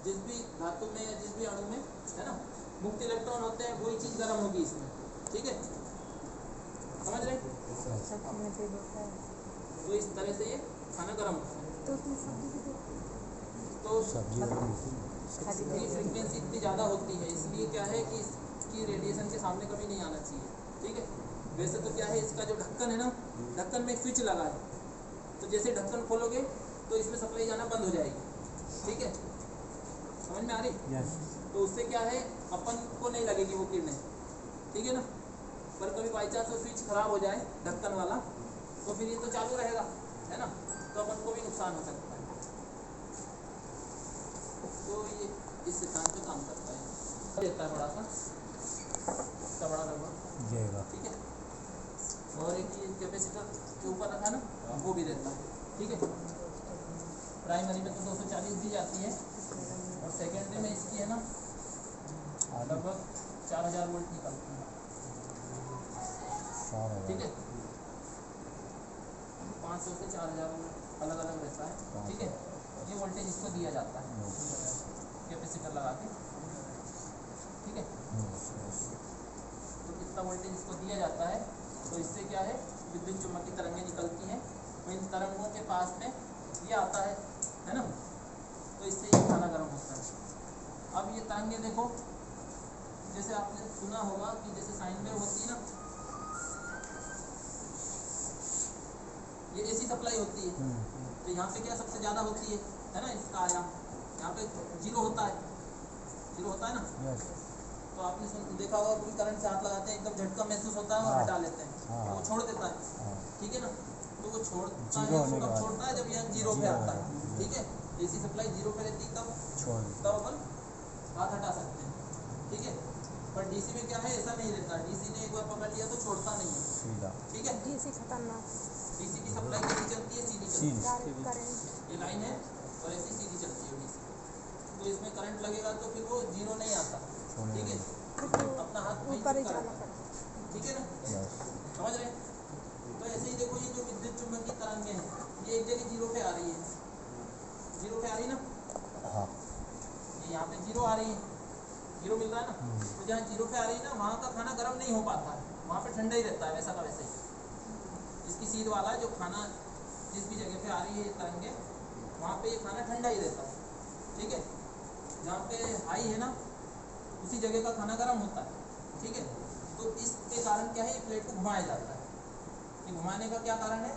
जिस भी धातु में या जिस भी अणु में, है ना, मुक्त इलेक्ट्रॉन होते हैं वही चीज़ गर्म होगी इसमें, ठीक है, समझ रहे? तो इस तरह से ये खाना गर्म होता है। तो इसकी फ्रीक्वेंसी इतनी ज़्यादा होती है, इसलिए क्या है कि इसकी रेडिएशन के सामने कभी नहीं आना चाहिए, ठीक है। वैसे तो क्या है, इसका जो ढक्कन है ना, ढक्कन में स्विच लगा है, तो जैसे ढक्कन खोलोगे तो इसमें सप्लाई जाना बंद हो जाएगी, ठीक है, समझ में आ रही? yes. तो उससे क्या है, अपन को नहीं लगेगी वो किरणें, ठीक है ना। पर कभी बाई चांस वो स्विच खराब हो जाए ढक्कन वाला, तो फिर ये तो चालू रहेगा, है ना, तो अपन को भी नुकसान हो सकता है। तो ये इस सिद्धांत पे काम करता है, देता है बड़ा सा, इसका बड़ा लगभग, ठीक है। और एक ये कैपेसिटर के ऊपर रखा ना, वो भी देता है, ठीक है। प्राइमरी में तो 240 दी जाती है, और सेकेंडरी में इसकी है ना लगभग 4000 वोल्ट निकलती है, ठीक है। 500 से 4000 वोल्ट अलग अलग रहता है, ठीक है। ये वोल्टेज इसको दिया जाता है कैपेसिटर लगा के, ठीक है। तो इतना वोल्टेज इसको दिया जाता है, तो इससे क्या है, विद्युत चुम्बकीय तरंगें निकलती हैं, तो इन तरंगों के पास में ये आता है ना, तो इससे ये खाना गर्म होता है। अब ये तरंगें देखो, जैसे आपने सुना होगा कि जैसे साइन वेव होती है ना, ये एसी सप्लाई होती है, तो यहाँ पे क्या सबसे ज़्यादा होती है ना, इसका आयाम यहाँ पे 0 होता है, 0 होता है ना, yes. तो आपने देखा होगा कोई करंट से हाथ लगाते हैं, एकदम झटका महसूस होता है और हटा लेते हैं, तो वो छोड़ देता है, ठीक है ना। तो वो छोड़ता है, वो कब छोड़ता है, जब यहाँ 0 पे आता है, ठीक है। एसी सप्लाई 0 पे रहती है तब अपन हाथ हटा सकते हैं, ठीक है। पर डीसी में क्या है, ऐसा नहीं रहता, डीसी ने एक बार पकड़ लिया तो छोड़ता नहीं है, ठीक है। डीसी खतरनाक, डीसी की सप्लाई कैसी चलती है, सीधी चलती है, ये लाइन है और ऐसी सीधी चलती है डीसी, तो इसमें करंट लगेगा तो फिर वो 0 नहीं आता, ठीक है, अपना हाथ ऊपर ही जाना पड़ता, ठीक है ना, समझ रहे? तो ऐसे ही देखो, ये जो विद्युत चुम्बकीय तरंगें हैं, ये एक जगह 0 पे आ रही है, 0 पे आ रही है ना, ये यहाँ पे 0 आ रही है, 0 मिल रहा है ना, तो जहाँ 0 पे आ रही है ना, वहाँ का खाना गर्म नहीं हो पाता है, वहाँ पे ठंडा ही रहता है, वैसा का वैसे ही। इसकी सीध वाला जो खाना जिस भी जगह पे आ रही है तरंगे, वहाँ पे ये खाना ठंडा ही रहता है, ठीक है। जहाँ पे हाई है ना, उसी जगह का खाना गर्म होता है, ठीक है। तो इसके कारण क्या है, ये प्लेट को घुमाया जाता है, ये घुमाने का क्या कारण है,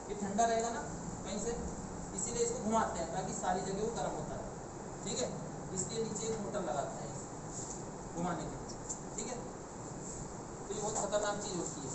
ये ठंडा रहेगा ना कहीं से, इसीलिए इसको घुमाते हैं ताकि सारी जगह वो गर्म होता है, ठीक है। इसलिए नीचे एक मोटर लगाते हैं घुमाने के, ठीक है। तो ये बहुत खतरनाक चीज़ होती है।